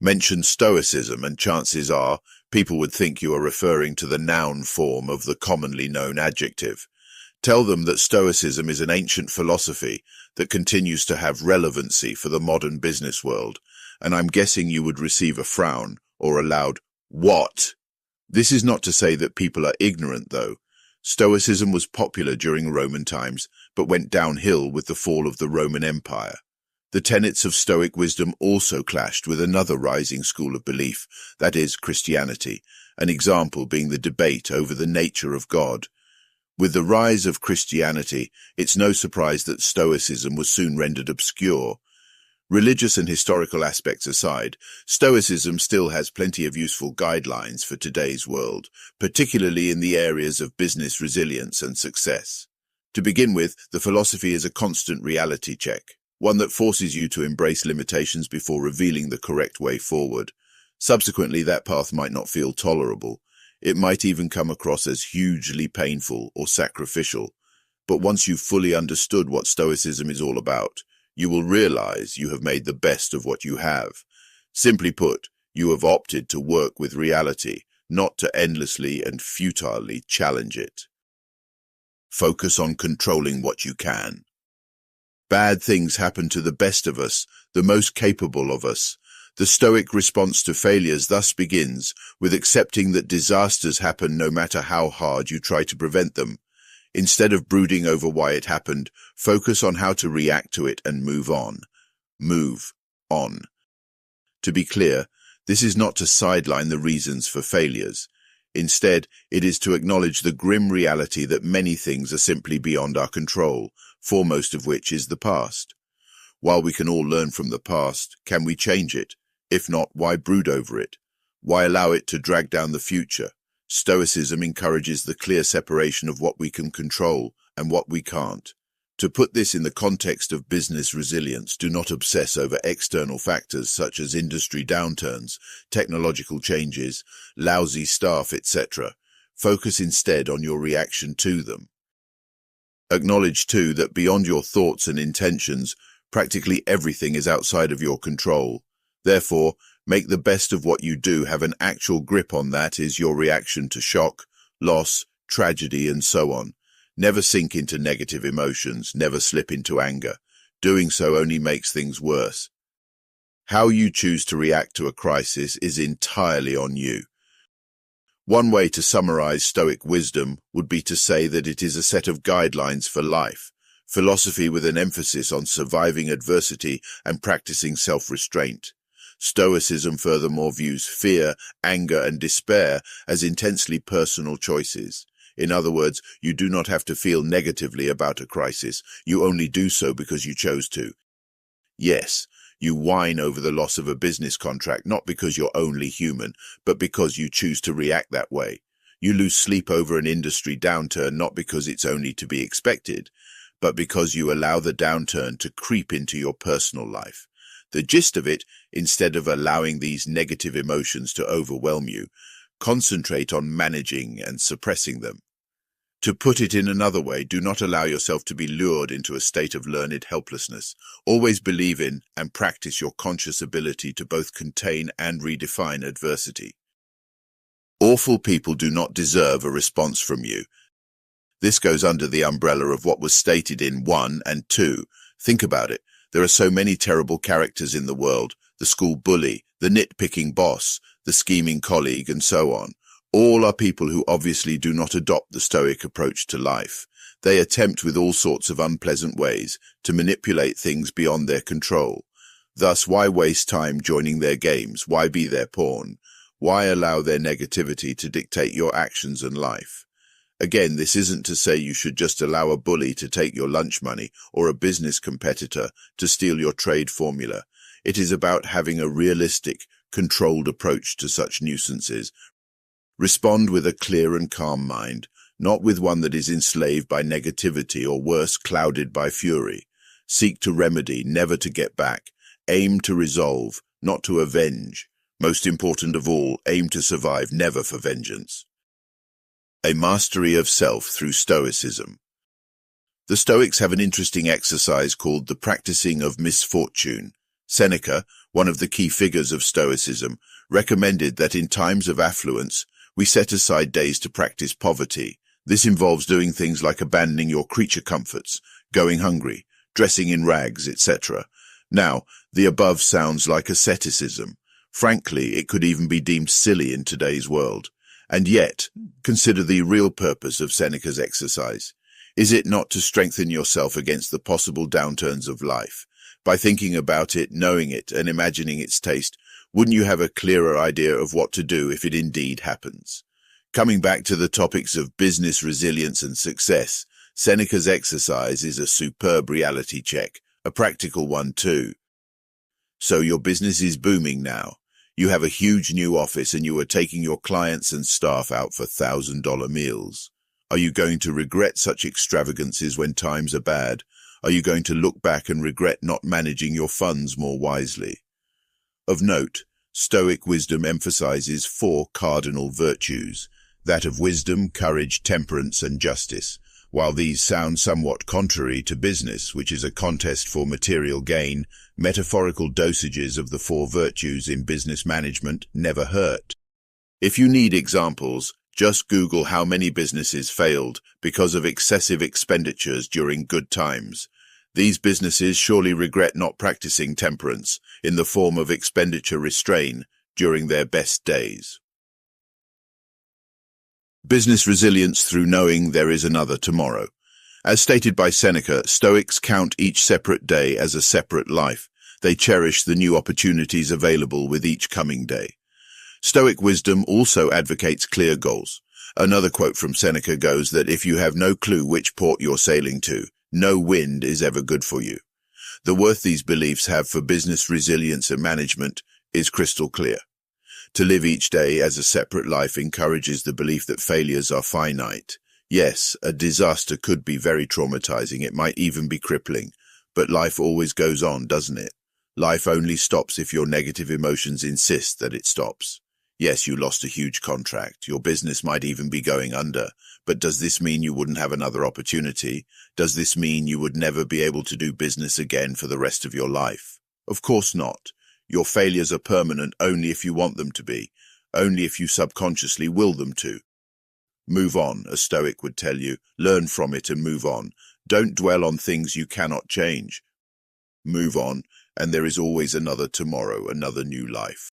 Mention Stoicism and chances are people would think you are referring to the noun form of the commonly known adjective. Tell them that Stoicism is an ancient philosophy that continues to have relevancy for the modern business world, and I'm guessing you would receive a frown or a loud, "What?" This is not to say that people are ignorant, though. Stoicism was popular during Roman times, but went downhill with the fall of the Roman Empire. The tenets of Stoic wisdom also clashed with another rising school of belief, that is, Christianity, an example being the debate over the nature of God. With the rise of Christianity, it's no surprise that Stoicism was soon rendered obscure. Religious and historical aspects aside, Stoicism still has plenty of useful guidelines for today's world, particularly in the areas of business resilience and success. To begin with, the philosophy is a constant reality check, one that forces you to embrace limitations before revealing the correct way forward. Subsequently, that path might not feel tolerable. It might even come across as hugely painful or sacrificial. But once you've fully understood what Stoicism is all about, you will realize you have made the best of what you have. Simply put, you have opted to work with reality, not to endlessly and futilely challenge it. Focus on controlling what you can. Bad things happen to the best of us, the most capable of us. The Stoic response to failures thus begins with accepting that disasters happen no matter how hard you try to prevent them. Instead of brooding over why it happened, focus on how to react to it and move on. Move on. To be clear, this is not to sideline the reasons for failures. Instead, it is to acknowledge the grim reality that many things are simply beyond our control, foremost of which is the past. While we can all learn from the past, can we change it? If not, why brood over it? Why allow it to drag down the future? Stoicism encourages the clear separation of what we can control and what we can't. To put this in the context of business resilience, do not obsess over external factors such as industry downturns, technological changes, lousy staff, etc. Focus instead on your reaction to them. Acknowledge, too, that beyond your thoughts and intentions, practically everything is outside of your control. Therefore, make the best of what you do. Have an actual grip on that is your reaction to shock, loss, tragedy, and so on. Never sink into negative emotions, never slip into anger. Doing so only makes things worse. How you choose to react to a crisis is entirely on you. One way to summarize Stoic wisdom would be to say that it is a set of guidelines for life, philosophy with an emphasis on surviving adversity and practicing self-restraint. Stoicism furthermore views fear, anger, and despair as intensely personal choices. In other words, you do not have to feel negatively about a crisis. You only do so because you chose to. Yes, you whine over the loss of a business contract not because you're only human, but because you choose to react that way. You lose sleep over an industry downturn not because it's only to be expected, but because you allow the downturn to creep into your personal life. The gist of it, instead of allowing these negative emotions to overwhelm you, concentrate on managing and suppressing them. To put it in another way, do not allow yourself to be lured into a state of learned helplessness. Always believe in and practice your conscious ability to both contain and redefine adversity. Awful people do not deserve a response from you. This goes under the umbrella of what was stated in 1 and 2. Think about it. There are so many terrible characters in the world, the school bully, the nitpicking boss, the scheming colleague, and so on. All are people who obviously do not adopt the Stoic approach to life. They attempt with all sorts of unpleasant ways to manipulate things beyond their control. Thus, why waste time joining their games? Why be their pawn? Why allow their negativity to dictate your actions and life? Again, this isn't to say you should just allow a bully to take your lunch money or a business competitor to steal your trade formula. It is about having a realistic, controlled approach to such nuisances. Respond with a clear and calm mind, not with one that is enslaved by negativity or worse, clouded by fury. Seek to remedy, never to get back. Aim to resolve, not to avenge. Most important of all, aim to survive, never for vengeance. A mastery of self through Stoicism. The Stoics have an interesting exercise called the practicing of misfortune. Seneca, one of the key figures of Stoicism, recommended that in times of affluence, we set aside days to practice poverty. This involves doing things like abandoning your creature comforts, going hungry, dressing in rags, etc. Now, the above sounds like asceticism. Frankly, it could even be deemed silly in today's world. And yet, consider the real purpose of Seneca's exercise. Is it not to strengthen yourself against the possible downturns of life? By thinking about it, knowing it, and imagining its taste, wouldn't you have a clearer idea of what to do if it indeed happens? Coming back to the topics of business resilience and success, Seneca's exercise is a superb reality check, a practical one too. So your business is booming now. You have a huge new office and you are taking your clients and staff out for $1,000 meals. Are you going to regret such extravagances when times are bad? Are you going to look back and regret not managing your funds more wisely? Of note, Stoic wisdom emphasizes 4 cardinal virtues, that of wisdom, courage, temperance, and justice. While these sound somewhat contrary to business, which is a contest for material gain, metaphorical dosages of the 4 virtues in business management never hurt. If you need examples, just Google how many businesses failed because of excessive expenditures during good times. These businesses surely regret not practicing temperance in the form of expenditure restraint during their best days. Business resilience through knowing there is another tomorrow. As stated by Seneca, Stoics count each separate day as a separate life. They cherish the new opportunities available with each coming day. Stoic wisdom also advocates clear goals. Another quote from Seneca goes that if you have no clue which port you're sailing to, no wind is ever good for you. The worth these beliefs have for business resilience and management is crystal clear. To live each day as a separate life encourages the belief that failures are finite. Yes, a disaster could be very traumatizing, it might even be crippling, but life always goes on, doesn't it? Life only stops if your negative emotions insist that it stops. Yes, you lost a huge contract, your business might even be going under, but does this mean you wouldn't have another opportunity? Does this mean you would never be able to do business again for the rest of your life? Of course not. Your failures are permanent only if you want them to be, only if you subconsciously will them to. Move on, a Stoic would tell you. Learn from it and move on. Don't dwell on things you cannot change. Move on, and there is always another tomorrow, another new life.